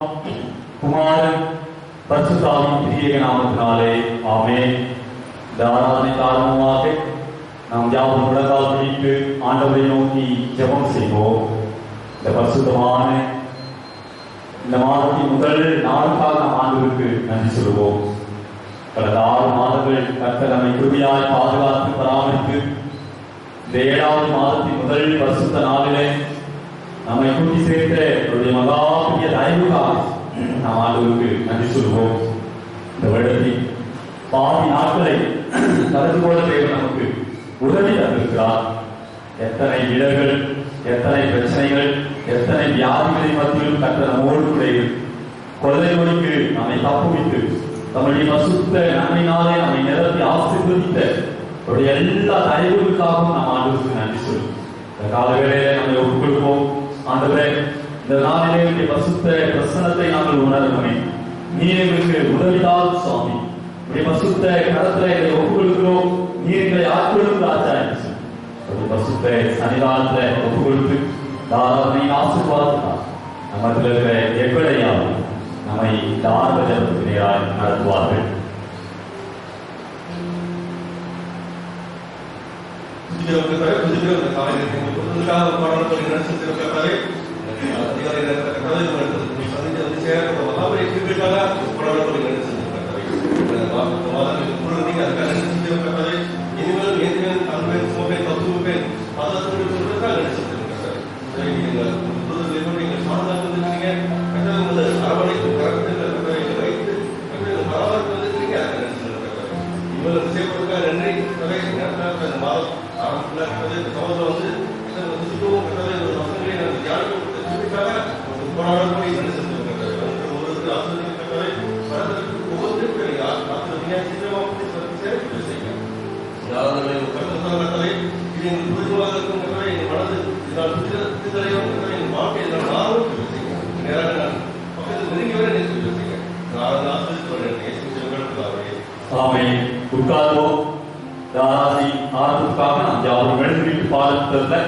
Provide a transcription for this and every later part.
குமாரன் பரிசுத்தாவின் திரியேக நாமத்தினாலே ஆமென். இந்த ஆராதனை காரணமாக நாம் யாவும் முழங்கால் பிடித்து ஆண்டவரை நோக்கி ஜெபம் செய்வோம். இந்த பரிசுத்தமான இந்த மாதத்தின் முதல் நாளுக்காக நாம் ஆண்டவருக்கு நன்றி சொல்லுவோம். கடந்த 6 மாதங்கள் கர்த்தர் நம்மை கிருபையாய் பாதுகாத்து பராமரித்து இந்த 7வது மாதத்தின் முதல் பரிசுத்த நாளிலே நம்மை கூட்டி சேர்த்த அவருடைய மகா பெரிய தயவுக்காக நாம் ஆண்டவருக்கு நன்றி சொல்லுவோம். இந்த வருடத்தின் பாதி நாட்களை கடந்து கொள்ள தேவன் நமக்கு உதவி தந்திருக்கிறார். எத்தனை இடர்கள், எத்தனை பிரச்சனைகள், எத்தனை வியாதிகளை மத்தியிலும் கர்த்தர் நம்மோடு கூட கொள்ளை நோய்க்கு நம்மை தப்புவித்து நம்முடைய பசுத்த நன்மையினாலே நம்மை நிரப்பி ஆசீர்வதித்த அவருடைய எல்லா தயவுகளுக்காகவும் நாம் ஆண்டவருக்கு நன்றி சொல்லுவோம். இந்த காலவேளையிலே நம்மை ஒப்புக் கொடுப்போம். ஆண்டவரே, இந்த நாளிலே பசுத்த பிரசன்னத்தை நாங்கள் உணர்வோமே. நீர் எங்களுக்கு உதவிதால் சுவாமி, பசுத்த கடத்திலே ஒப்புக் கொடுக்கிறோம். நீர் எங்களை ஆட்கொள்ளும் ராஜாயம் பசுத்த சன்னிதானத்தை ஒப்புக் கொடுத்து தாராளமை ஆசீர்வாதத்தால் நமக்கு இருக்கிற எப்படையாவது நம்மை தாராள ஜபத்தினராய் நடத்துவார்கள். உட்கார்வோம். தாராசி ஆரம்பத்துக்காக நாம் யாரும் எழுதிவிட்டு பாடத்துல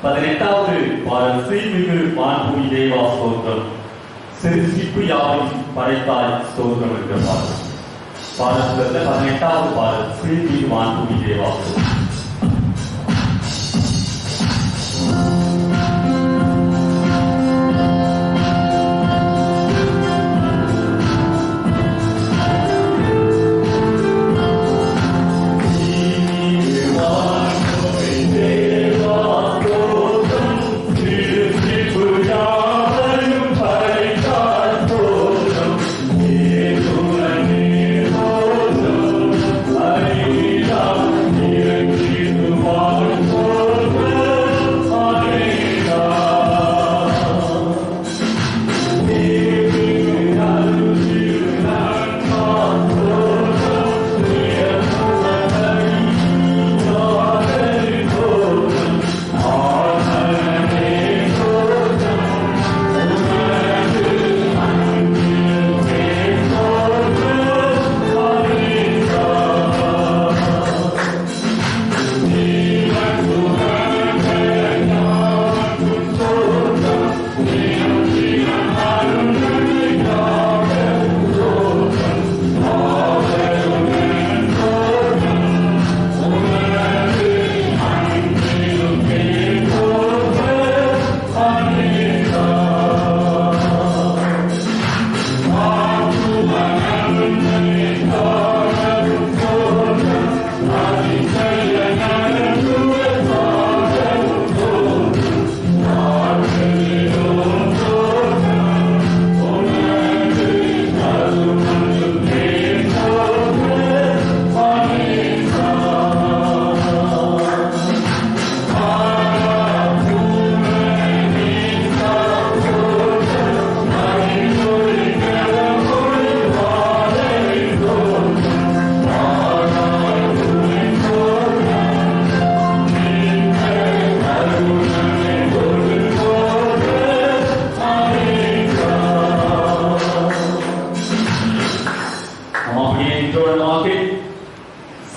18வது பாடல் ஸ்ரீமிகு வான்பூமி தேவா ஸ்தோத்திரம், சிறுசிப்பு யாவை படைத்தாய் ஸ்தோத்திரம் என்ற பாடல். பாடத்துல 18வது பாடல் ஸ்ரீமிகு வான்பூமி தேவா ஸ்தோத்திரம்.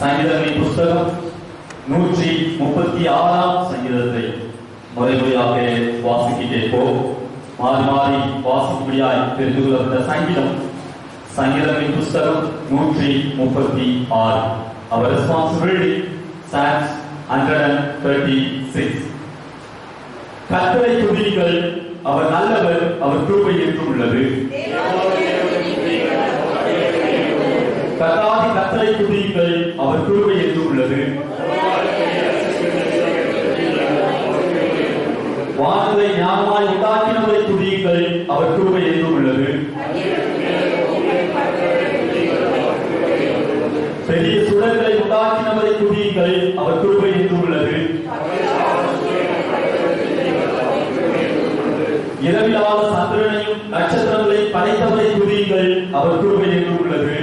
சங்கீதங்களின் புஸ்தகம் 136ஆம் சங்கீதத்தை முறைமுறையாக வாசிக்க கேட்போம். மாறி மாறி வாசிக்கும்படியாய் தெரிந்து கொள்ளப்பட்ட சங்கீதத்தின் புஸ்தகம் 136. Our responsibility, Psalms 136. கர்த்தரை துதியுங்கள், அவர் நல்லவர், அவர் கிருபை என்றும் உள்ளது. கர்த்தரை துதியுங்கள், அவர் கிருபை என்றும் உள்ளது. வானத்தை ஞானமாய் உண்டாக்கினவரை துதியுங்கள், அவர் கிருபை என்றும் உள்ளது. பெரிய சுடர்களை உண்டாக்கினவரை துதியுங்கள், அவர் கிருபை என்றும் உள்ளது. இரவிலாத சந்திரனையும் நட்சத்திரங்களை படைத்தவரை துதியுங்கள், அவர் கிருபை என்றும் உள்ளது.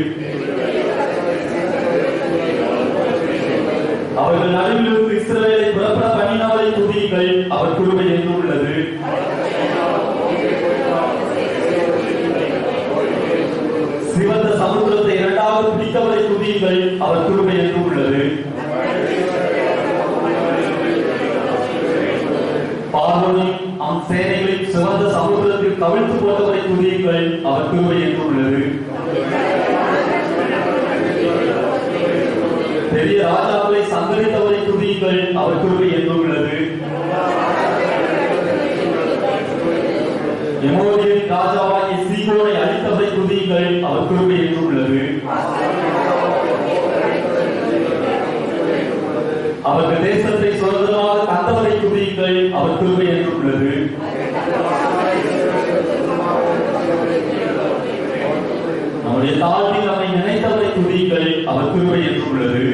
அவர்கள் நடுவிலிருந்து இஸ்ரவேலை புறப்பட பண்ணினவரை துதியுங்கள், அவர் கிருபை என்றும் உள்ளது. சிவந்த சமுத்திரத்தை இரண்டாவது பிடித்தவரை துதியுங்கள், அவர் கிருபை என்றும் உள்ளது. பார்வோனையும் அவன் சேனைகளையும் சிவந்த சமுத்திரத்தில் கவிழ்த்து போட்டவரை துதியுங்கள், அவர் கிருபை என்றும் உள்ளது. பெரிய ராஜாக்களை சங்கரித்தவரை துதியுங்கள், அவர் கிருபை என்றும் உள்ளது. எமோரியரின் ராஜாவாகிய சீகோனை அழித்தவரை துதியுங்கள், அவர் கிருபை என்றும் உள்ளது. அவர்கள் தேசத்தை சுதந்திரமாக தந்தவரை துதியுங்கள், அவர் கிருபை என்றும் உள்ளது. நம்முடைய தாழ்வில் நம்மை நினைத்தவரை துதியுங்கள், அவர் கிருபை என்றும் உள்ளது.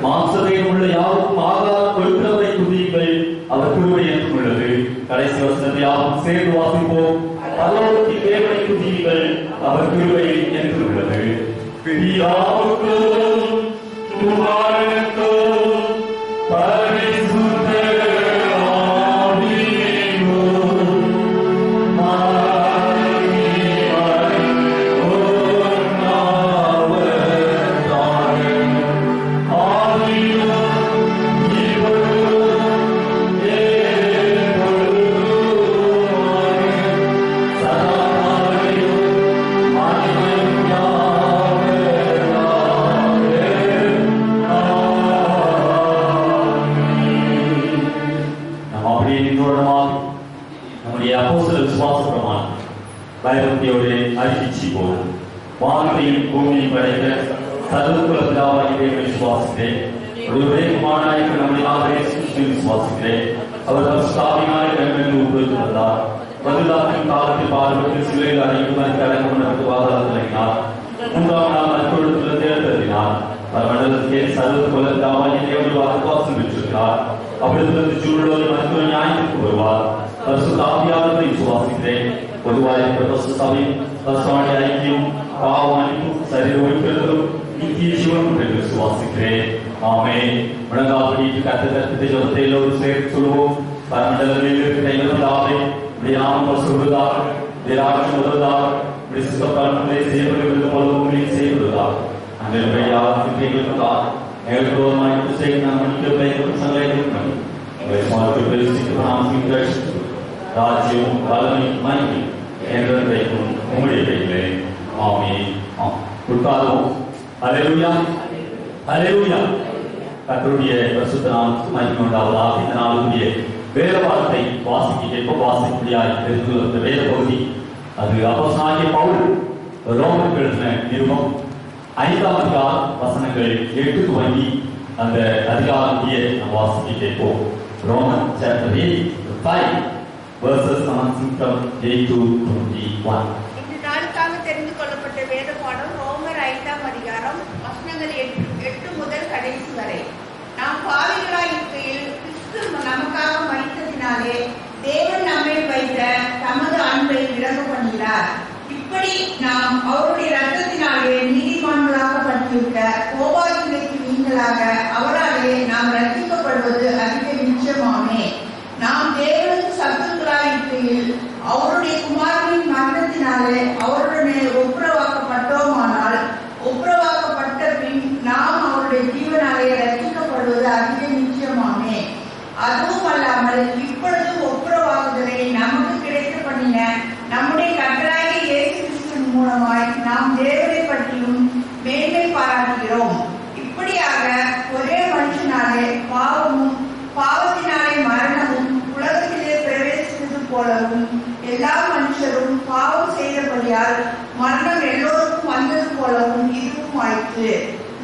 மாம்சத்தில் உள்ள யாருக்கும் ஆகாரம் கொடுக்கிறவரை துதியுங்கள், அவர் கிருபை என்றும் உள்ளது. கடைசி வசனத்தை யாரும் சேர்ந்து வாசிப்போம். பரலோகத்தின் தேவனை துதியுங்கள், அவர் கிருபை என்றும் உள்ளது. பிதாவுக்கும் குமாரனுக்கும் பரிசுத்த வானத்தையும் பூமியையும் படைத்த சர்வகுல பிதாவாகிய தேவனை விசுவாசிக்கிறேன். ஒருவரே குமாரனாகிய நம்முடைய ஆண்டவராகிய இயேசு கிறிஸ்துவை விசுவாசிக்கிறேன். அவர் பரிசுத்தாவியினாலே கண்களுக்கு உட்படுத்தி வந்தார். பதிலாற்றின் காலத்தில் பாடுபட்டு சிலுவையில் அறையுமாறு அடக்கமும் பாதாளத்தில் இறங்கினார். மூன்றாம் நாள் மற்றொருத்திலிருந்து எழுந்தருளினார். அவர் மண்டலத்திலே சர்வகுல பிதாவாகிய தேவனுடைய வாக்குவாசம் பெற்றிருக்கிறார். அவ்விடத்திலிருந்து ஜீவனுள்ளோரை மருத்துவ நியாயத்திற்கு வருவார். பரிசுத்தாவியானவரை விசுவாசிக்கிறேன். பொதுவாக பரிசுத்தாவின் பரிசுத்தமான ஐக்கியம் பாவமன்னிப்பும் சரீர உயிர்த்தெழுதலும் நித்திய ஜீவனும் என்று விசுவாசிக்கிறேன். ஆமென். முழங்கால்படியிட்டு கர்த்தருடைய ஜெபத்தை எல்லோரும் சேர்த்து சொல்வோம். பரமண்டலங்களில் இருக்கிற எங்கள் பிதாவே, உம்முடைய நாமம் பரிசுத்தப்படுவதாக, உம்முடைய ராஜ்யம் வருவதாக, உம்முடைய சித்தப்பலன்களை செய்யப்படுவது போல உம்மையும் செய்யப்படுவதாக. அங்கே யாருக்கு எங்களுக்காக எங்களுக்கு விரோதமாய் குற்றம் செய்யும் நாம் மன்னிக்கிறவர்களை குற்றங்களை மன்னி உங்களை மாற்றி பரிசுத்த நாமத்தின் தரிசித்து ராஜ்யம் பலனை மன்னி என்றைக்கும் உம்முடைய கையிலே. ஆமென். உட்கார்வோம். அல்லேலூயா, அல்லேலூயா. கர்த்தருடைய பரிசுத்த நாமத்துக்கு மகிமை உண்டாவதாக. இந்த நாளுக்குரிய வேத வார்த்தை வாசிக்கும்படியாய் தெரிந்து கொண்ட வேத பகுதி அது அப்போஸ்தலனாகிய பவுல் ரோமருக்கு எழுதின நிருபம் 5ஆம் அதிகாரம் வசனங்கள் 8 துவங்கி அந்த அதிகாரத்தையே நாம் வாசிக்க கேட்போம். Roman chapter 5 verses 8 to 21. இந்த நாளுக்காக தெரிந்து கொள்ளப்பட்ட வேத பாடம் ரோமர் 5ஆம் அதிகாரம் வசனங்கள் 8 முதல் கடைசி வரை. நாம் பாவிகளாய் இருக்கையில் கிறிஸ்து நமக்காக மரித்ததினாலே தேவன் நம்மை வைத்த தமது அன்பை விளங்க பண்ணுகிறார். இப்படி நாம் அவருடைய இரத்தத்தினாலே நீதிமான்களாக பண்ணிவிட்ட கோபாக்கினைக்கு நீங்களாக அவராலே நாம் ரட்சிக்கப்படுவது அதிக நிச்சயமாமே. நாம் தேவனுக்கு சத்துருக்களாய் இருக்கையில் அவருடைய குமாரனின் மரணத்தினாலே அவருடனே ஒப்புரவாக்கப்பட்டோமானால் ஒப்புரவாக்கப்பட்ட பின் நாம் அவருடைய ஜீவனாலே ரட்சிக்கப்படுவது அதிக நிச்சயமாமே. இல்லாதபடியால் மரணம் எல்லோருக்கும் வந்தது போலவும் இதுவும் ஆயிற்று.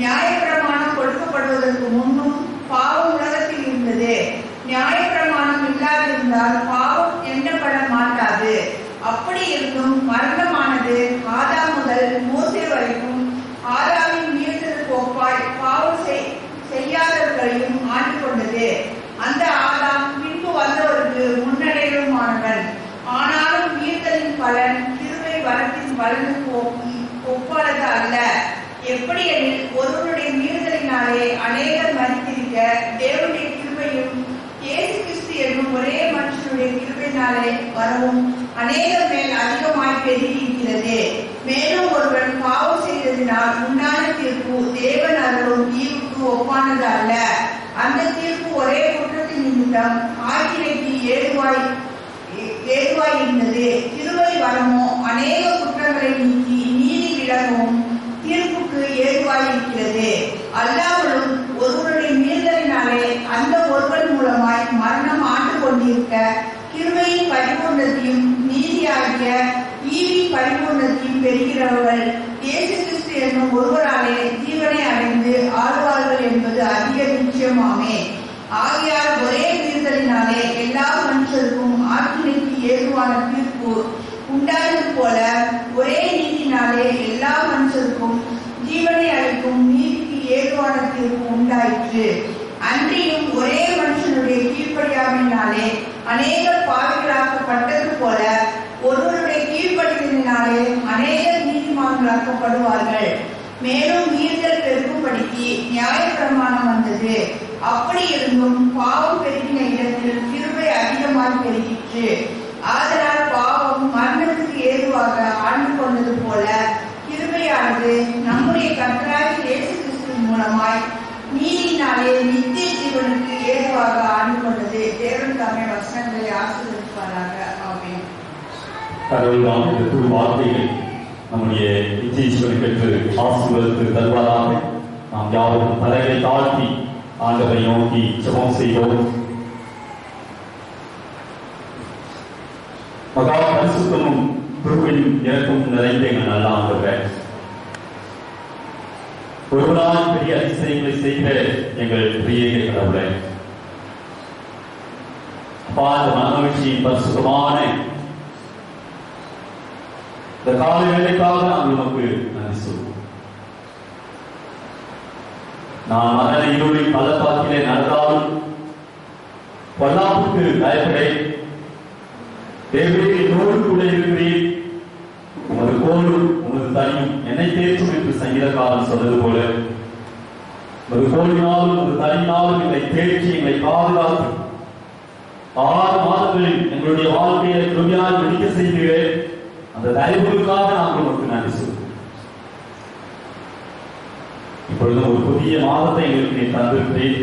நியாயப்பிரமாணம் கொடுக்கப்படுவதற்கு முன்னும் பாவம் உலகத்தில் இருந்தது. நியாயப்பிரமாணம் இல்லாதிருந்தால் பாவம் எண்ணப்பட மாட்டாது. அப்படி இருந்தும் மரணமானது ஆதாம் முதல் மோசே வரைக்கும் ஆதாமின் மீறுதலுக்கு ஒப்பாய் பாவம் செய்யாதவர்களையும் ஆண்டு கொண்டது. அந்த ஆதாம் பின்பு வந்தவருக்கு முன்னடைவுமானவன். ஆனாலும் மீறுதலின் பலன் கிருபை வரத்தின் பலனுக்கு ஒப்பானது அல்ல. எப்படியெனில் ஒருவருடைய மீறுதலினாலே அநேகர் மரித்திருக்க தேவனுடைய கிருபையும் இயேசு கிறிஸ்து என்னும் ஒரே மனுஷனுடைய கிருபையினாலே வரவும் அநேகர் மேல் அதிகமாய் பெருகியிருக்கிறது. மேலும் ஒருவன் பாவம் செய்ததினால் உண்டான தீர்ப்பு தேவன் அருளும் ஈவுக்கு ஒப்பானது அல்ல. அந்த தீர்ப்பு ஒரே குற்றத்தின் நிமித்தம் ஆக்கினைக்கு ஏதுவாய் இருந்தது. கிருபை வரமோ அநேக குற்றங்களை நீக்கி நீதி விலகவும் தீர்ப்புக்கு ஏதுவாய் இருக்கிறது. அல்லாமலும் ஒருவருடைய மீறுதலினாலே அந்த ஒருவன் மூலமாய் மரணம் ஆண்டு கொண்டிருக்க கிருபையின் பரிபூர்ணத்தையும் நீதியாகிய ஈவின் பரிபூர்ணத்தையும் பெறுகிறவர்கள் இயேசு கிறிஸ்து என்னும் ஒருவராலே ஜீவனை அடைந்து ஆழ்வார்கள் என்பது அதிக நிச்சயமாமே. ஆகையால் ஒரே மீறுதலினாலே எல்லா மனுஷருக்கும் ஆக்கினைக்கு ஏதுவான தீர்ப்பு உண்டானது போல ஒரே நீதினாலே எல்லா மனுஷருக்கும் ஜீவனை அளிக்கும் நீதிக்கு ஏதுவான தீர்ப்பு உண்டாயிற்று. அன்றியும் ஒரே மனுஷனுடைய கீழ்ப்படியாமையினாலே அநேகர் பாவிகளாக்கப்பட்டது போல ஒருவருடைய கீழ்ப்படிதலினாலே அநேகர் நீதிமான்களாக்கப்படுவார்கள். மேலும் மீறுதல் பெருகும்படிக்கு நியாயப்பிரமாணம் வந்தது. அப்படி இருந்தும் பாவம் பெருகின இடத்தில் கிருபை அதிகமாக பெருகிற்று. ஆதலால் பாவம் மரணத்துக்கு ஏதுவாக ஆண்டு கொண்டது போல கிருபையானது நம்முடைய கர்த்தராகிய இயேசு கிறிஸ்துவின் மூலமாய் நீதியினாலே நித்திய ஜீவனுக்கு ஏதுவாக ஆண்டு கொண்டது. தேவன் தாமே வசனங்களை ஆசீர்வதிப்பாராக. ஆமென். கடவுளான இந்த திரு வார்த்தைகள் நம்முடைய நித்திய ஜீவனை பெற்று ஆசீர்வதித்து தருவதாக நாம் யாவரும் தலைகளை தாழ்த்தி ஆண்டவரை நோக்கி ஜெபம் செய்வோம். மகா பரிசுத்தமும் கிருபையும் இறக்கும் நிறைந்த எங்கள் நல்ல ஆண்டவரே, ஒரு நாள் பெரிய அதிசயங்களை செய்த எங்கள் பிரிய கடவுளே, அப்பா, இந்த மனமகிழ்ச்சியின் பரிசுத்தமான இந்த காலை வேலைக்காக நாங்கள் உமக்கு நன்றி சொல்வோம். நான் மரண இருளின் பள்ளத்தாக்கிலே நடந்தாலும் பொல்லாப்புக்கு பயப்படேன். தேவரே, என்னோடு கூட இருக்கிறேன். உமது கோலும் உமது தனியும் என்னை தேற்றும் என்று சங்கீதக்காரன் சொன்னது போல உமது கோலினாலும் உமது தனியினாலும் எங்களை தேற்றி எங்களை பாதுகாத்து 6 மாதங்களில் எங்களுடைய வாழ்க்கையை கிருபையால் வெடிக்க செய்கிறேன். அந்த தயவுகளுக்காக நாங்கள் உமக்கு நன்றி சொல்வோம். இப்பொழுது ஒரு புதிய மாதத்தை எங்களுக்கு நீ தந்திருக்கிறேன்.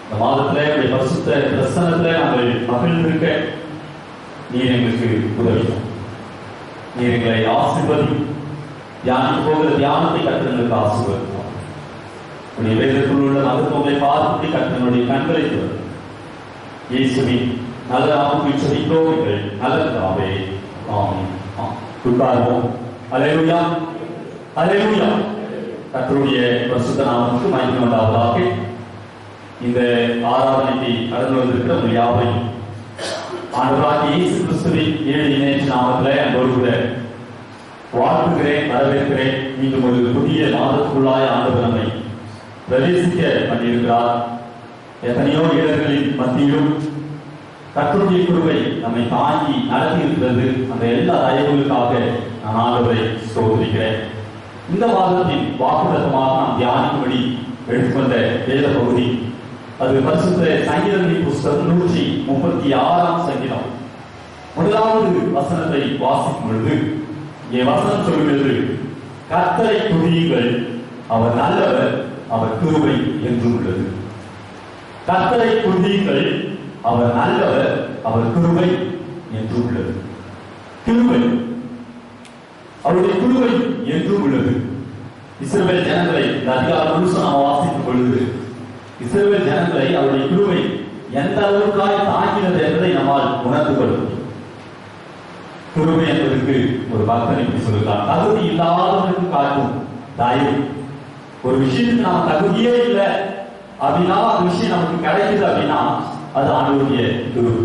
இந்த மாதத்துல என்னுடைய பரிசுத்த பிரசன்னத்துல நாங்கள் மகிழ்ந்திருக்க நீர் எங்களுக்கு உதவிடும். நீர் எங்களை ஆசீர்வதி. தியானிக்க போகிற தியானத்தை கற்றங்களுக்கு ஆசீர்வதிப்போம். உடைய வேதத்தில் உள்ள மகத்துவங்களை பார்த்து கற்றனுடைய கண்களை திறந்து இயேசுவின் நல்ல நாமத்தில் ஜெபிக்கிறோம் எங்கள் நல்ல பிதாவே. ஆமென். உட்கார்வோம். அல்லேலூயா, அல்லேலூயா. கர்த்தருடைய பரிசுத்த நாமத்துக்கு மகிமை உண்டாவதாக. இந்த ஆராதனைக்கு கடந்து வந்திருக்கிற உங்கள் யாவரையும் ஆண்டவராகிய இயேசு கிறிஸ்துவின் நேற்று நாமத்தில் அன்போடு கூட வாழ்த்துகிறேன், வரவேற்கிறேன். மீண்டும் ஒரு புதிய மாதத்துக்குள்ளாய ஆண்டவர் நம்மை பிரவேசிக்க பண்ணியிருக்கிறார். எத்தனையோ இடர்களின் மத்தியிலும் கர்த்தருடைய கிருபை நம்மை தாங்கி நடத்தி இருக்கிறது. அந்த எல்லா தயவுகளுக்காக நான் ஆண்டவரை ஸ்தோத்திரிக்கிறேன். இந்த மாதத்தின் வாக்குத்தத்தமாக நாம் தியானிக்கும்படி எடுத்துக்கொண்ட வேத பகுதி அது பரிசுத்த சங்கீதங்களின் புஸ்தகம் 136ஆம் சங்கீதம். முதலாவது வசனத்தை வாசிக்கும் பொழுது இங்கே வசனம் சொல்கிறது, கர்த்தரை துதியுங்கள், அவர் நல்லவர், அவர் கிருபை என்று உள்ளது. கர்த்தரை துதியுங்கள், அவர் நல்லவர், அவர் கிருபை என்று உள்ளது. கிருபை, அவருடைய கிருபை என்று உள்ளது. இஸ்ரவேல் ஜனங்களை இந்த அதிகாரம் முழுசும் நாம் வாசிக்கும் பொழுது இஸ்ரவேல் ஜனங்களை அவருடைய கிருபை எந்த அளவுக்காய் தாக்கினது என்பதை நம்மால் உணர்ந்து கொள்ள முடியும். கிருபை என்பதற்கு ஒரு பக்தன் இப்படி சொல்லுகிறான், தகுதி இல்லாதவனுக்கு காட்டும் தயவு. ஒரு விஷயத்துக்கு நாம் தகுதியே இல்லை அப்படின்னா அந்த விஷயம் நமக்கு கிடைக்குது அப்படின்னா அது ஆண்டவருடைய கிருபை.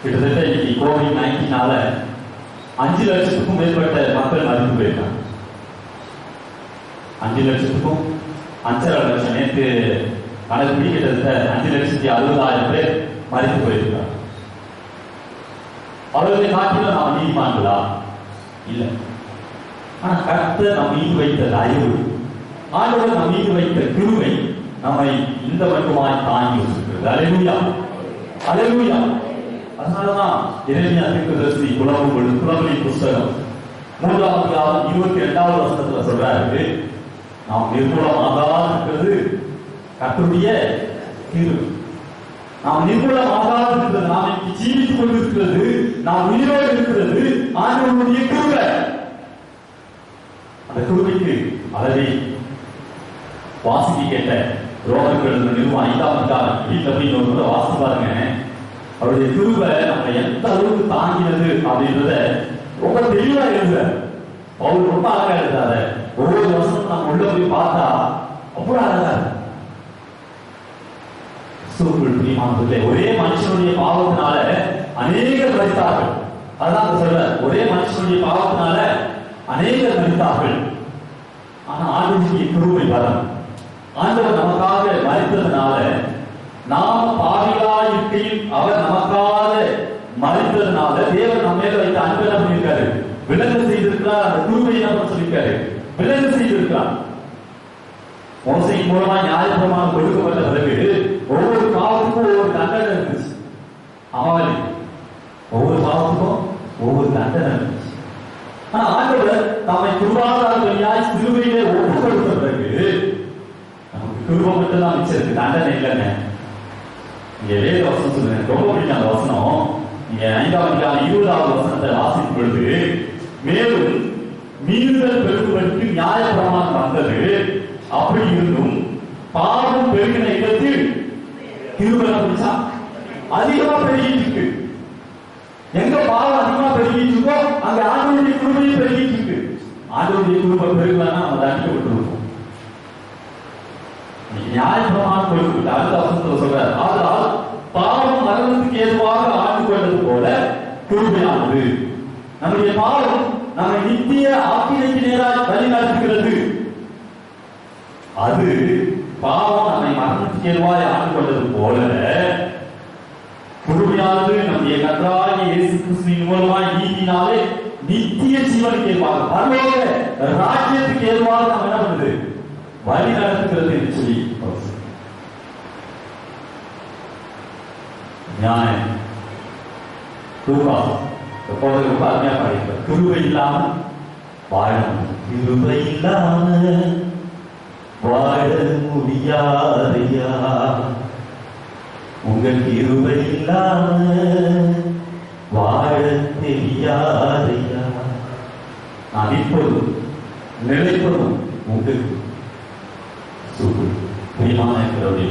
கிட்டத்தட்ட இன்னைக்கு COVID-19 5 லட்சத்துக்கும் மேற்பட்ட மக்கள் மறித்து போயிருக்காங்க. 5 லட்சத்துக்கும் 5.5 லட்சம் நேற்று கணக்குப்படி கிட்டத்தட்ட 5,60,000 பேர் மறித்து போயிருக்காங்க. அவர்களை காட்டிலும் நாம் நீதிமான்களா? இல்லை. ஆனா கர்த்தர் நம் மீது வைத்த தயவு, ஆண்டவர் நம் மீது வைத்த கிருபை நம்மை இந்த மட்டுமாய் தாங்கி வச்சிருக்கிறது. அல்லேலூயா, அல்லேலூயா. அதனாலதான் எரேமியா தீர்க்கதரிசி புலம்பலின் புஸ்தகம் 3ஆம் அதிகாரம் 22வது வசனத்துல சொல்றாரு, நாம் நிர்மூலமாக இருக்கிறது கர்த்தருடைய கிருபை. நாம் நிர்மூலமாக இருக்கிறது, நாம் இன்னைக்கு ஜீவித்துக் கொண்டிருக்கிறது, நாம் உயிரோடு இருக்கிறது ஆண்டவருடைய கிருபை. அந்த கிருபைக்கு அளவை வாசிக்க கேட்ட ரோமர்கள் நிறுவனம் 5ஆம் அதிகாரம் வீட்டில் அப்படின்னு ஒரு முறை வாசித்து பாருங்க. அவருடைய கிருபை நம்ம எந்த அளவுக்கு தாங்கினது அப்படின்றத ரொம்ப தெளிவா எழுதுற. அவர் ரொம்ப அழகா எழுதாரு. ஒவ்வொரு வருஷமும் நம்ம உள்ள போய் பார்த்தா அவ்வளவு அழகா பிரியமானவர்களே, ஒரே மனுஷனுடைய பாவத்தினால அநேகர் மரித்தார்கள். அதான் சொல்ற, ஒரே மனுஷனுடைய பாவத்தினால அநேகர் மரித்தார்கள். ஆனா ஆண்டவருடைய கிருபை வரம், ஆண்டவர் நமக்காக மரித்ததுனால, நாம் பாவிகளாய் இருக்கையில் அவர் நமக்காக மரித்ததுனால தேவன் நம்ம மேல வைத்த அன்பு என்ன பண்ணியிருக்காரு? விலங்கு செய்திருக்கிறார். அந்த கிருபை என்ன சொல்லியிருக்காரு? விலங்கு செய்திருக்கிறார். மோசையின் மூலமா நியாயப்பிரமாணம் கொடுக்கப்பட்ட பிறகு ஒவ்வொரு பாவத்துக்கும் ஒவ்வொரு தண்டனை இருந்துச்சு. அமாவலி ஒவ்வொரு பாவத்துக்கும் ஒவ்வொரு தண்டனை இருந்துச்சு. ஆனா ஆண்டவர் நம்மை கிருபாதாரமாய் கிருபையிலே ஒப்பு கொடுத்த பிறகு நமக்கு கிருபை மட்டும் தான் மிச்சம் இருக்கு, தண்டனை இல்லைங்க. இங்க வேத வசனம் சொல்லுங்க, ரொம்ப பிடிக்கும் அந்த வசனம். நீங்க 5ஆம் அதிகாரம் 20வது வசனத்தை வாசிக்கும் பொழுது, மேலும் மீறுதல் பெருகுவதற்கு நியாயப்பிரமாணம் வந்தது, அப்படி இருந்தும் பாவம் பெருகின இடத்தில் கிருபை அதிகமா பெருகிட்டு இருக்கு. எங்க பாவம் அதிகமா பெருகிட்டு இருக்கோ அங்க ஆண்டவருடைய கிருபையும் பெருகிட்டு இருக்கு. ஆண்டவருடைய கிருபை பெருகலன்னா நம்ம தண்டிக்கப்பட்டிருக்கோம். நியாயப்பிரமாணம் கொடுத்து அடுத்த வசனத்துல சொல்றாரு, ஆதலால் பாவம் மரணத்துக்கு ஏதுவாக ஆண்டு கொண்டது போல கிருபையானது. நம்முடைய பாவம் நம்மை நித்திய ஆக்கினைக்கு நேராக வழி நடத்துகிறது. அது பாவம் நம்மை மரணத்துக்கு ஏதுவாக ஆண்டு கொண்டது போல கிருபையானது நம்முடைய கர்த்தராகிய இயேசு கிறிஸ்துவின் மூலமாய் நீதியினாலே நித்திய ஜீவனுக்கு ஏதுவாக, பரலோக ராஜ்யத்துக்கு ஏதுவாக நம்ம என்ன பண்ணுது? வழி நடத்துகிறது என்று சொல்லி நியாயம் கிருபா எப்போது ரொம்ப அருமையா பாடிக்கிறார். கிருபை இல்லாம வாழ, கிருபை இல்லாம வாழ முடியாதையா, உங்கள் கிருபை இல்லாம வாழ தெரியாதையா. நான் இப்பொழுதும் நிலைப்பதும் உங்களுக்கு பிரியமான அவருடைய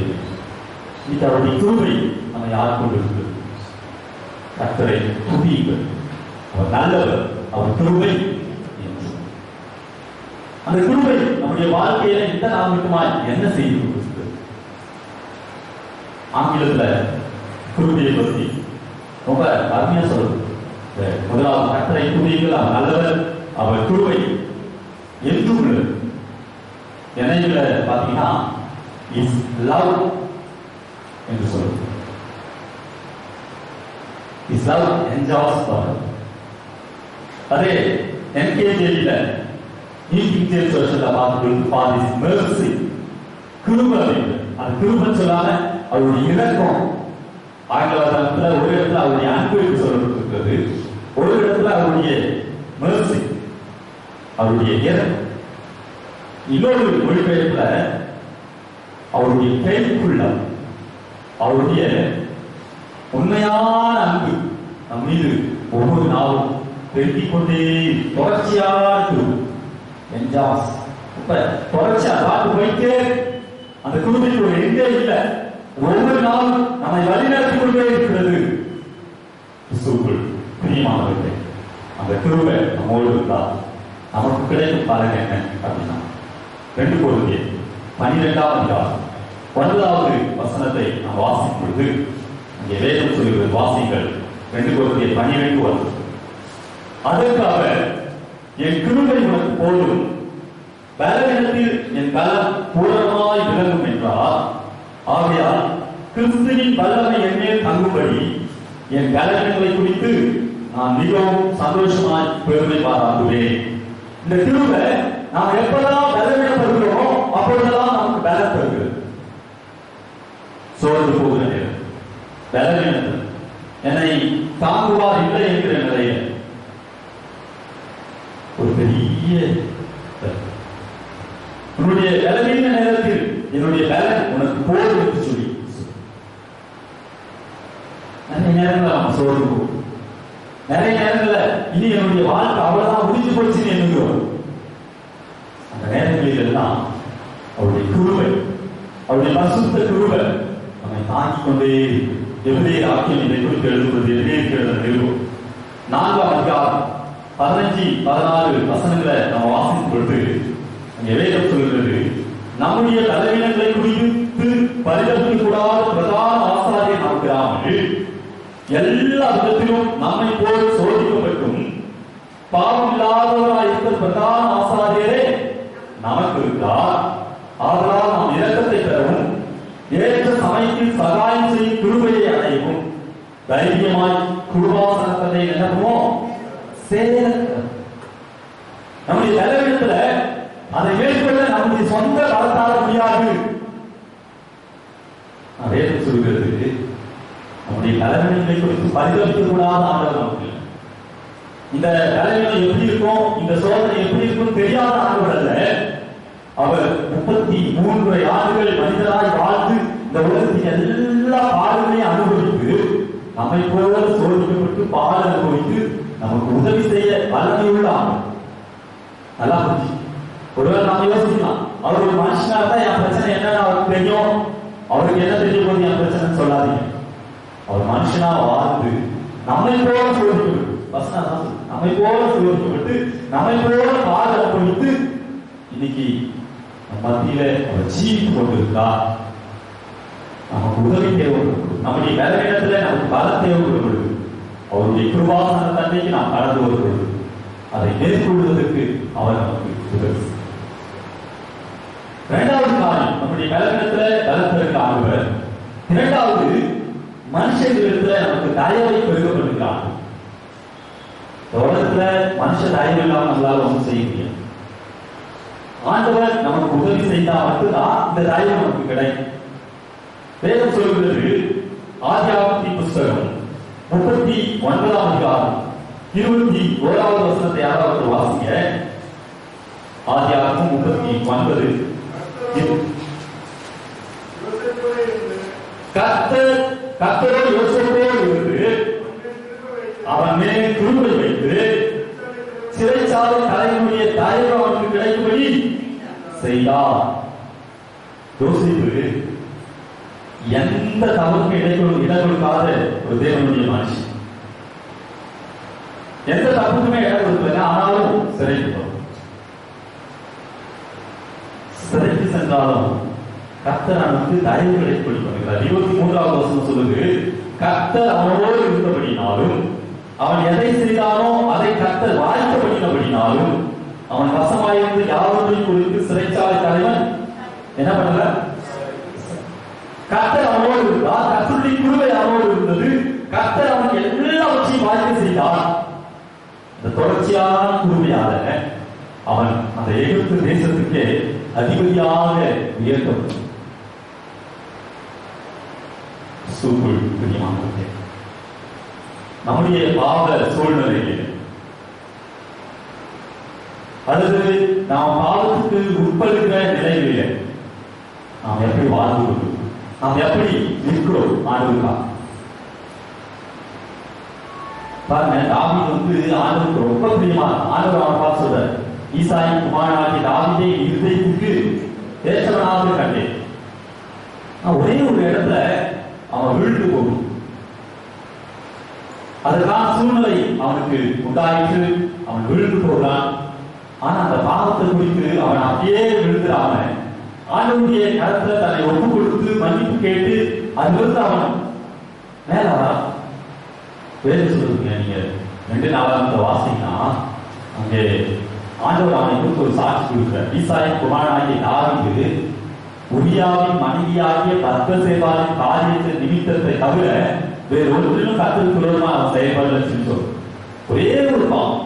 கிருபை நம்ம யார் கொண்டிருக்கிறது? கர்த்தரை துதியுங்கள், அவர் நல்லவர், அவர் கிருபை. அந்த கிருபை நம்முடைய வாழ்க்கையில இந்த நாளுக்குமாய் என்ன செய்து கொண்டிருக்கிறது? ஆங்கிலத்துல கிருபையை பற்றி ரொம்ப அருமையா சொல்லுது. முதலாவது கர்த்தரை துதியுங்கள், அவர் நல்லவர், அவர் கிருபை என்றும் உள்ளது. என்னையில பாத்தீங்கன்னா இஸ் லவ் என்று சொல்லுது. Is love enjoys power. அதே என்கேஜில நீக்கிங் ஜேம்ஸ் வருஷத்துல பார்த்துட்டு ஃபார் இஸ் மெர்சி, கிருபை. அது கிருபை சொல்லாம அவருடைய இரக்கம். ஆங்கிலத்துல ஒரு இடத்துல அவருடைய அன்பு என்று சொல்லப்பட்டிருக்கிறது, ஒரு இடத்துல அவருடைய மெர்சி, அவருடைய இரக்கம். இன்னொரு மொழிபெயர்ப்புல அவருடைய கைக்குள்ள அவருடைய உண்மையான அன்பு நம் மீது ஒவ்வொரு நாளும் பெருக்கிக் கொண்டே தொடர்ச்சியாக தொடர்ச்சியா பார்த்து போயிட்டே. அந்த குடும்பத்தில் ஒரு எங்கே இல்லை, ஒவ்வொரு நாளும் நம்மை வழிநடத்திக் கொண்டே இருக்கிறது. அந்த கிருபை நம்மோடு இருந்தா நமக்கு கிடைக்கும் பலன் என்ன அப்படின்னா 2 கொரிந்தியர் 12ஆம் அதிகாரம் 9வது வசனத்தை நாம் வாசிக்கும் பொழுது இங்கே வேதம் சொல்கிறது, வாசிங்கள். 2 கொரிந்தியர் 12:1. அதற்காக என் கிருபை உனக்கு போதும், பலவீனத்தில் என் பலம் பூரணமாய் விளங்கும் என்றார். ஆகையால் கிறிஸ்துவின் வல்லமை என்மேல் தங்கும்படி என் பலவீனங்களை குறித்து நான் மிகவும் சந்தோஷமாய் பெருமை பாராட்டுவேன். இந்த கிருபை நாம் எப்பெல்லாம் பலவீனப்படுகிறோமோ அப்பொழுதெல்லாம் நமக்கு பலம் தருகிறது. சோர்ந்து போகிற நேரம், பலவீனத்தில் என்னை தாங்குவார் இல்லை என்கிற நிலையில் ஒரு பெரிய உன்னுடைய பலவீன நேரத்தில் என்னுடைய பலன் உனக்கு போதும் என்று சொல்லி நிறைய நேரங்கள் நம்ம சோர்ந்து போகும். நிறைய நேரங்கள்ல இனி என்னுடைய வாழ்க்கை அவ்வளவுதான் முடிஞ்சு போச்சுன்னு எண்ணுகிறோம். அந்த நேரங்களில் எல்லாம் அவருடைய கிருபை, அவருடைய பரிசுத்த கிருபை நம்மை தாங்கிக் கொண்டே எபிரேயர் வாக்கியம் இதை குறித்து எழுதுவது எபிரேயருக்கு எழுதின நிருபம் 4ஆம் அதிகாரம் 15-16 வசனங்களை நம்ம வாசிக்கும் பொழுது வேதம் சொல்கிறது, நம்முடைய பலவீனங்களை குறித்து பரிதவிக்க கூடாத பிரதான ஆசாரியர் நமக்கு இராமல் எல்லா விதத்திலும் நம்மை போல் சோதிக்கப்பட்டும் பாவம் இல்லாதவராய் இருந்த பிரதான ஆசாரியரே நமக்கு இருக்கிறார். ஆதலால் நாம் இரக்கத்தை பெறவும் ஏற்ற சமயத்தில் சகாயம் செய்யும் கிருபையை அடையவும் தைரியமாய் குருவாசனத்தை நினைப்போம். நம்முடைய பலவீனத்துல அதை மேற்கொள்ள நம்முடைய சொந்த பலத்தால முடியாது. வேதம் சொல்கிறது, நம்முடைய பலவீனங்களை குறித்து பரிதவிக்க கூடாத ஆண்டவர் நமக்கு. இந்த பலவீனம் எப்படி இருக்கும், இந்த சோதனை எப்படி இருக்கும் தெரியாத ஆண்டவர் அல்ல. அவர் 33 ஆண்டுகள் மனிதராய் வாழ்ந்து இந்த உலகத்தின் எல்லா பாடங்களையும் அனுபவித்து நம்மை போல சோதிக்கப்பட்டு பாட அனுபவித்து நமக்கு உதவி செய்ய வல்லமையுள்ள ஆண்டவர். நல்லா புரிஞ்சு ஒருவேளை நாம யோசிக்கலாம், அவர் ஒரு மனுஷனா இருந்தா என் பிரச்சனை என்னன்னு அவருக்கு தெரியும், அவருக்கு என்ன தெரிய போது என் பிரச்சனை சொல்லாதீங்க. அவர் மனுஷனா வாழ்ந்து நம்மை போல சோதிக்கப்பட்டு, நம்மை போல சோதிக்கப்பட்டு நம்மை போல பாட அனுபவித்து இன்னைக்கு மத்தியில அவர் ஜீவித்துக் கொண்டிருக்கார். நமக்கு உதவி தேவைப்படுது, நம்முடைய பலவீனத்துல நமக்கு பலம் தேவைப்படுது. அவருடைய கிருபாசன தன்மைக்கு நாம் கடந்து வருவது, அதை மேற்கொள்வதற்கு அவர் நமக்கு உதவி. 2வது காரியம், நம்முடைய பலவீனத்துல பலத்திற்கு ஆகுவர். 2வது, மனுஷர்களிடத்துல நமக்கு தயவை பெருகப்படுகிறார். உலகத்துல மனுஷ தயவு இல்லாம நம்மளால ஒன்றும் செய்ய முடியாது. ஆண்டவர் நமக்கு உதவி செய்தால் மட்டும்தான் இந்த தயவு நமக்கு கிடைக்கும். வேதம் சொல்கிறது, ஆதியாகமத்தின் புஸ்தகம் 39ஆம் அதிகாரம் 21வது வசனத்தை யாராவது வாசிங்க. ஆதியாகமம் 39. கர்த்தர் யோசேப்போடு இருந்து அவன் மேல் கிருபை வைத்து சிறைச்சாலை தலைவனுடைய தயவு அவனுக்கு கிடைக்கும்படி செய்தார். யோசேப்பு எந்த தவறுக்கு இடம் கொடுக்காத ஒரு தேவனுடைய மனுஷன், எந்த தப்புக்குமே இடம் கொடுக்கல. ஆனாலும் சிறைக்கு சென்றாலும் கர்த்தர் அவனுக்கு தயவுகளை கொடுக்கிறார். 23வது வசனம் சொல்லுது, கர்த்தர் அவனோடு இருந்தபடினாலும் அவன் எதை செய்தானோ அதை கர்த்தர் வாய்க்கப்படினபடினாலும் அவன் வசமாயிருந்து யாவரையும் குறித்து சிறைச்சாலை தலைவன் என்ன பண்ணல, கர்த்தர் அவனோடு இருந்தார். கர்த்தருடைய கிருபை அவனோடு இருந்தது. கர்த்தர் அவனுக்கு எல்லாவற்றையும் வாய்க்க செய்தார். இந்த தொடர்ச்சியான கிருபையால அவன் அந்த எகிப்து தேசத்துக்கே அதிபதியாக உயர்த்தப்பட்டான். நம்முடைய பாவ சூழ்நிலையில் அல்லது நாம் பாவத்துக்கு உட்படுகிற நிலையிலே நாம் எப்படி வாழ்ந்து, நாம் எப்படி இருக்கிறோம் ஆண்டுக்கா பாருங்க. தாவீது ஆண்டவருக்கு ரொம்ப பிரியமா, ஆண்டவர் அவன் பார்த்து சொல்றார், ஈசாயின் குமாரனாகிய தாவீதை இருதயத்துக்கு ஏற்றவனாக கண்டேன். ஒரே ஒரு இடத்துல அவன் விழுந்து போகும். அதற்கான சூழ்நிலை அவனுக்கு உண்டாயிற்று. அவன் விழுந்து போகிறான். ஆனா அந்த பாவத்தை குறித்து அவன் அப்படியே விழுந்துடாம ஆண்டவருடைய கருத்துல தன்னை ஒப்பு கொடுத்து மன்னிப்பு கேட்டு அதிலிருந்து அவன் மேல வரான். வேறு சொல்லுங்க, நீங்க 2 நாளாக வாசிங்கன்னா அங்கே ஆண்டவர் அவனை குறித்து ஒரு சாட்சி கொடுக்கிறார். ஈசாயின் குமாரனாகிய தாவீது உரியாவின் மனைவியாகிய பத்சேபாவின் காரியத்தின் நிமித்தத்தை தவிர வேறு ஒன்றிலும் கர்த்தருக்கு விரோதமா அவன் செயல்படல சொல்லும். ஒரே ஒரு பாவம்.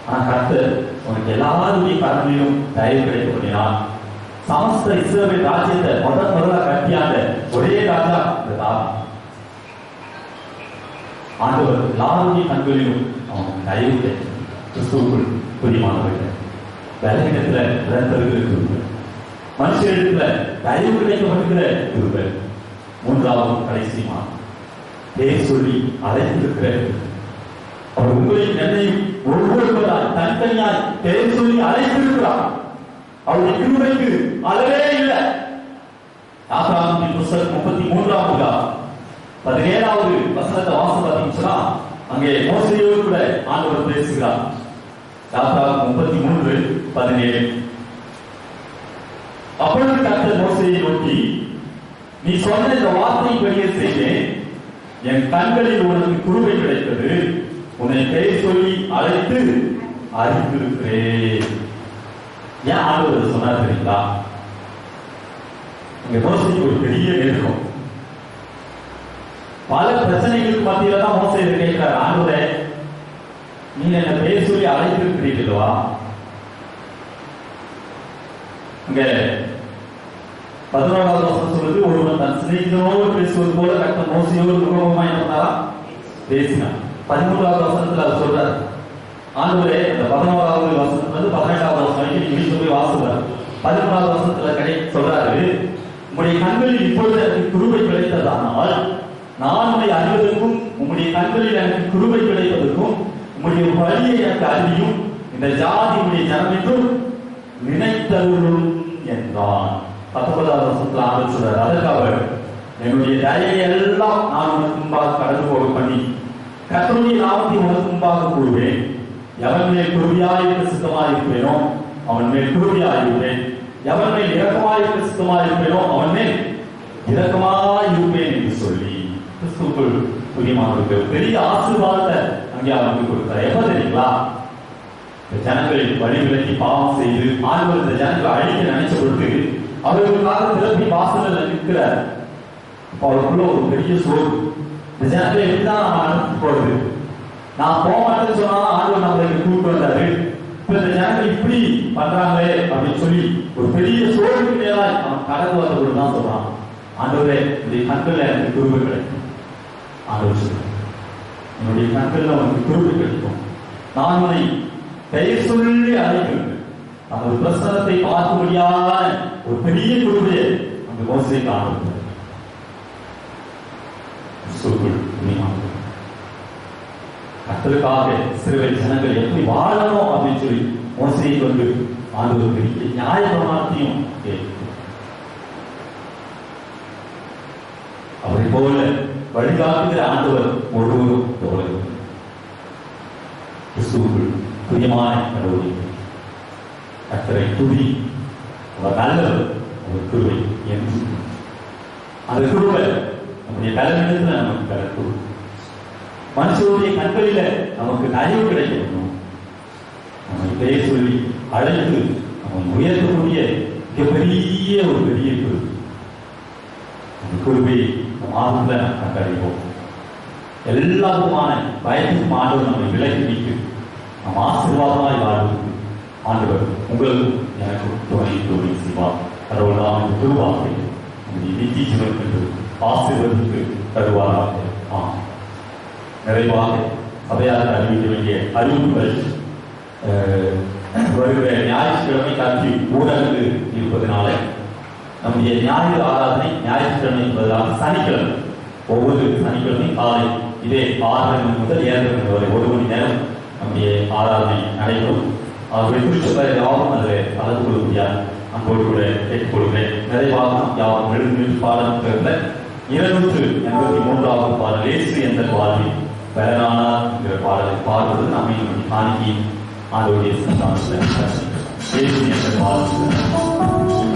ஆனா கர்த்தர் உனக்கு எல்லாருடைய கடமையிலும் தயவு கிடைக்க பண்ணினான். சமஸ்த இஸ்ரவேல் ராஜ்யத்தை முதல்ல கட்டியாண்ட ஒரே ராஜா இந்த தாவீது. ஆண்டவர் எல்லாருடைய கண்களிலும் அவன் தயவு கிடைக்கும். கிறிஸ்துவுக்குள் பிரியமானவர்கள், பலவீனத்துல இழந்தவர்கள் இருப்பார்கள், மனுஷரிடத்துல தயவு கிடைக்கப்படுகிற இருப்பார்கள். 3வது கடைசியுமா பேர் சொல்லி அழைத்திருக்கிற அவர் உங்களின் என்னையும் ஒவ்வொருவராய் தனித்தனியாய் பேர் சொல்லி அழைத்திருக்கிறார். அவருடைய கிருபைக்கு அளவே இல்லை. ஆபிரகாமின் புத்தகம் 33 17வது வசனத்தை வாசம் பார்த்தீங்கன்னா அங்கே மோசேயோடு கூட ஆண்டவர் பேசுகிறார். ஆபிரகாம் 33:17. அப்பொழுது கர்த்தர் மோசேயை நோக்கி, நீ சொன்ன இந்த வார்த்தையின்படியே செய்தேன். என் கண்களில் உனக்கு கிருபை கிடைத்தது. உன்னை பெயர் சொல்லி அழைத்து அறிந்திருக்கிறேன். ஏன் ஆண்டவர் சொன்னார் தெரியுங்களா? இங்க மோசேக்கு ஒரு பெரிய நெருக்கம். பல பிரச்சனைகளுக்கு மத்தியில தான் மோசே கேட்கிறார், ஆண்டவரே நீங்க என்ன பெயர் சொல்லி அழைத்திருக்கிறீர்களா? இங்க 11வது வசனம் சொல்லுது, ஒருவன் தன் சிநேகிதனோடு பேசுவது போல கர்த்தர் மோசேயோடு முகமுகமா என்ன பண்ணாரா? பேசினார். 13வது வசனத்துல அவர் சொல்றாரு, ஆண்டவரே அந்த 11வது வசனத்துல 18வது வசனம் வரைக்கும் நீங்க சொல்லி வாசுவார். 13வது வசனத்துல சொல்றாரு, உங்களுடைய கண்களில் இப்பொழுது எனக்கு கிருபை கிடைத்ததானால் நான் உன்னை அறிவதற்கும் உம்முடைய கண்களில் எனக்கு கிருபை கிடைப்பதற்கும் உம்முடைய வழியை எனக்கு அறியும் இந்த ஜாதி உடைய ஜனம் என்றும் நினைத்தருளும் என்றான். 19வது வசனத்தில் ஆண்டவர் சொல்றார், அதற்காக என்னுடைய தயவை எல்லாம் நான் உனக்கு முன்பாக கடந்து போக பண்ணி கர்த்தருடைய நாமத்தை உனக்கு முன்பாக கூறுவேன். எவன் மேல் கிருபையாயிருக்க சித்தமாயிருப்பேனோ அவன் மேல் கிருபையாயிருப்பேன். எவன் மேல் இரக்கமாயிருக்க சித்தமாயிருப்பேனோ அவன் மேல் இரக்கமாயிருப்பேன் என்று சொல்லி கிறிஸ்துவுக்குள் பிரியமானவர்களுக்கு பெரிய ஆசீர்வாதத்தை அங்கே அவனுக்கு கொடுத்தார். எப்ப தெரியுங்களா? இந்த ஜனங்களை வழி விலக்கி பாவம் செய்து ஆண்டவர் இந்த ஜனங்களை அழிக்க நினைச்ச பொழுது அவர்களுக்காக திறப்பி வாசலில் நிற்கிறார். அவருக்குள்ள ஒரு பெரிய சோர்வு. இந்த ஜனங்களை எப்படிதான் நம்ம அனுப்பி போறது? நான் போக மாட்டேன்னு சொன்னாலும் ஆண்டவர் நம்மளை கூப்பிட்டு வந்தாரு. இப்ப இந்த ஜனங்கள் இப்படி பண்றாங்களே அப்படின்னு சொல்லி ஒரு பெரிய சோர்வுக்கு நேராக அவன் கடந்து வந்த பொழுதுதான் சொல்றான், ஆண்டவரே என்னுடைய கண்கள் எனக்கு கிருபை கிடைக்கும். ஆண்டவர் சொல்றார், என்னுடைய கண்கள் அவனுக்கு கிருபை கிடைக்கும். நான் உன்னை பெயர் சொல்லி அழைக்கிறேன். அந்த ஒரு பிரசனத்தை பார்க்க முடியாத ஒரு பெரிய கிருபையை அந்த மோசே காண கர்த்தருக்காக இஸ்ரவேல் ஜனங்கள் எப்படி வாழணும் அப்படின்னு சொல்லி மோசேயை கொண்டு ஆண்டவர் பெரிய நியாய பிரமாணத்தையும் அவரை போல வழிகாட்டுகிற ஆண்டவர் ஒருவரும் தோழரும். கிறிஸ்துவுக்குள் பிரியமான கடவுளை கர்த்தரை துதி, அவர் நல்லவர், அவர் கிருபை என்று அந்த கிருபை நம்முடைய பலவீனத்துல நமக்கு கிடைக்கும். மனுஷருடைய கண்களில நமக்கு தயவு கிடைக்கணும். நம்மை பெயர் சொல்லி அழைத்து நம்மை உயர்த்தக்கூடிய மிகப்பெரிய ஒரு பெரிய கிருபை. அந்த கிருபையை நம் ஆர்வத்துல நாம் கண்டறிவோம். எல்லா விதமான பயத்துக்கும் ஆண்டவர் நம்மை விலகி நீக்கும். நம் ஆசீர்வாதமாய் வாழ்வதற்கு ஆண்டவர் உங்களுக்கும் எனக்கும் துணை செய்வார். கடவுளாம் இந்த திருவார்த்தை நிதி ஜீவன் என்று ஆசீர்வதித்து தருவாராக. நிறைவாக சபையாக அறிவிக்க வேண்டிய அறிவிப்புகள் வருகிற ஞாயிற்றுக்கிழமை கல்வி ஊடகங்கள் இருப்பதனால நம்முடைய ஞாயிறு ஆராதனை ஞாயிற்றுக்கிழமை என்பதற்காக சனிக்கிழமை ஒவ்வொரு சனிக்கிழமை காலை இதே 6 மணி முதல் 7 மணி வரை 1 மணி நேரம் நம்முடைய ஆராதனை நடைபெறும். அவர்களை குறித்த யாரும் அதில் கலந்து கொள்ள முடியாது. அன்போடு கூட கேட்டுக்கொள்கிறேன். நிறைவாக யாரும் எழுந்து பாடல் 283வது பாடல் இயேசு என்ற வாழ்வில் பலனானார் என்கிற பாடலை பாடுவது நம்மை காணிக்கை ஆண்டவருடைய இயேசு என்ற வாழ்வில்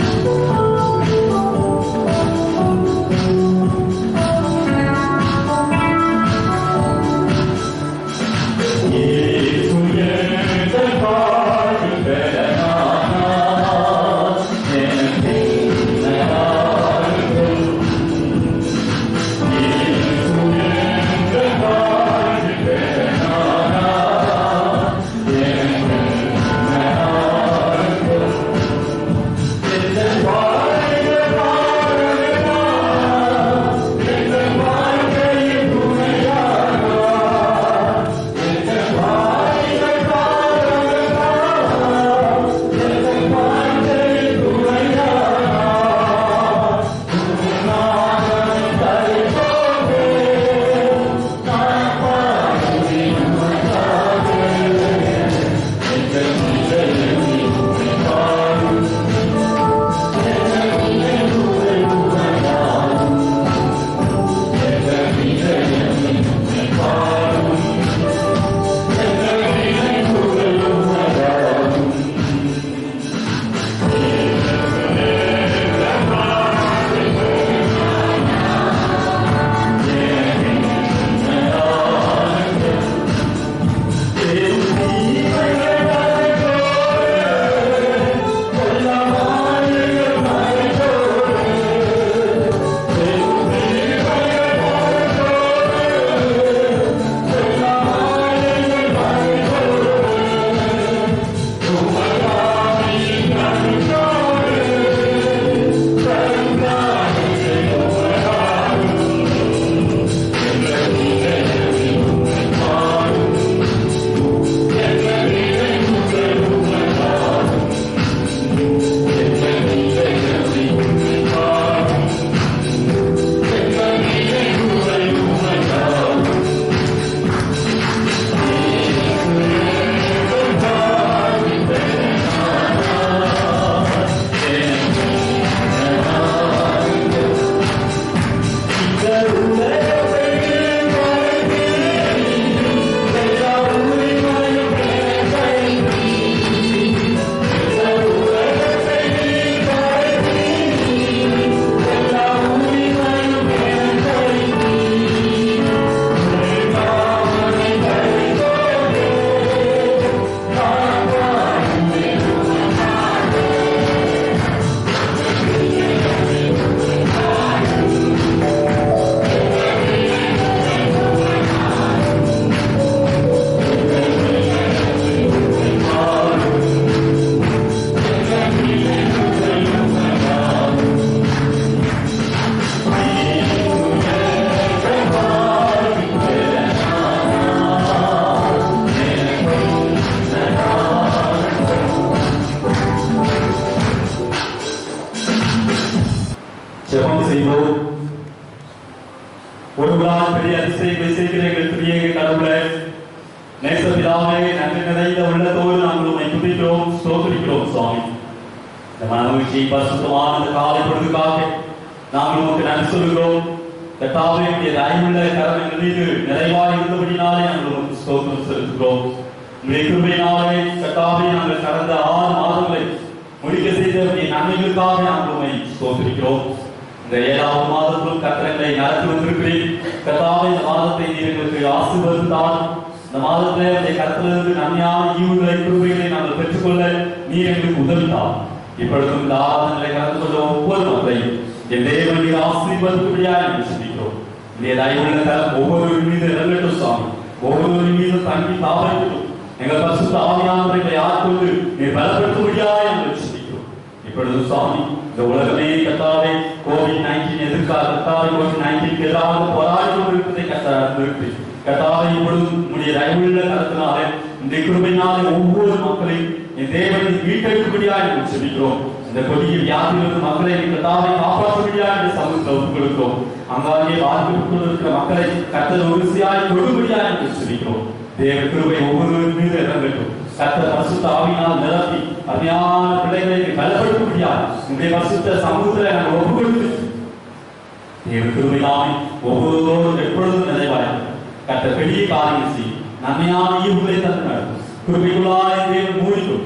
தேவ கிருபையாமே ஒவ்வொருவரோடும் எப்பொழுதும் நிறைவாயிருக்கும். கர்த்தர் பெரிய காரியம் செய்யும். நன்மையான ஈவுகளை தந்து நடக்கும். கிருபைக்குள்ளாய் தேவன் மூடிக்கும்.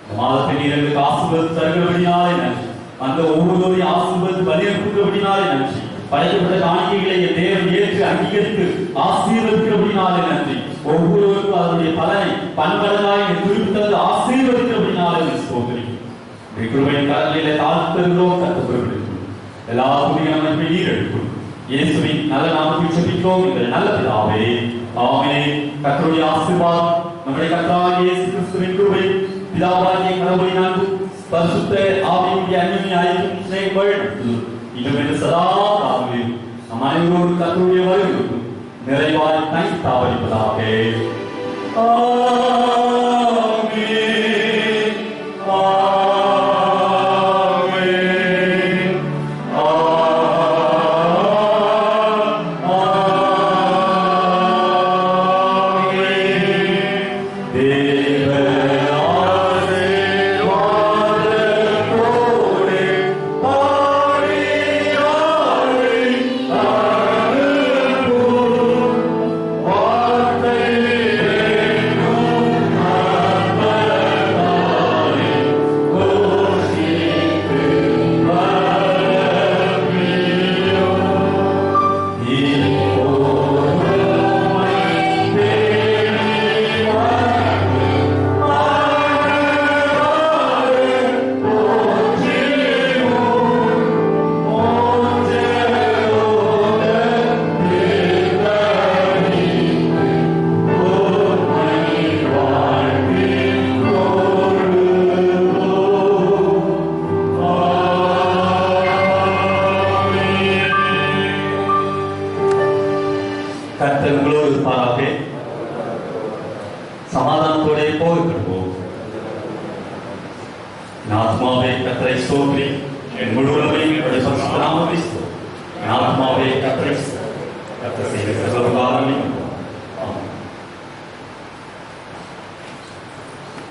இந்த மாதத்தை நீர் எங்களுக்கு ஆசீர்வாதம் தருகிறபடினாலே நன்றி. அந்த ஒவ்வொருவரையும் ஆசீர்வாதம் வலியுறுத்துகிறபடினாலே நன்றி. படைக்கப்பட்ட காணிக்கைகளை என் தேவன் ஏற்று அங்கீகரித்து ஆசீர்வதிக்கிறபடினாலே நன்றி. ஒவ்வொருவருக்கும் அதனுடைய பலனை பன்மடங்காய் திருப்பி தந்து ஆசீர்வதிக்கிறபடினாலே சோதரிக்கும். கிருபையின் கடலிலே தாழ்த்துகிறோம். கர்த்தர் பொறுப்பெடுக்கும். எல்லா துணியான நீர் எடுக்கும். இயேசுவின் நல்ல நாமத்தில் ஜெபிக்கிறோம் எங்கள் நல்ல பிதாவே. ஆமென். கர்த்தருடைய ஆசீர்வாதம் நம்முடைய கர்த்தராகிய இயேசு கிறிஸ்துவின் கிருபை பிதாவாகிய கடவுளின் அன்பு பரிசுத்த ஆவியுடைய அன்பின் ஐக்கியம் சிநேகம் இன்னும் சதா காலங்களில் நம் அனைவரோடு கர்த்தருடைய வருகைக்கு நிறைவாய் தங்கி தாவளிப்பதாக. சமாதானத்தோட போய்விடுவோம். ஆத்மாவை கர்த்தரை ஸ்தோத்திரி, என் முழு உலகையும்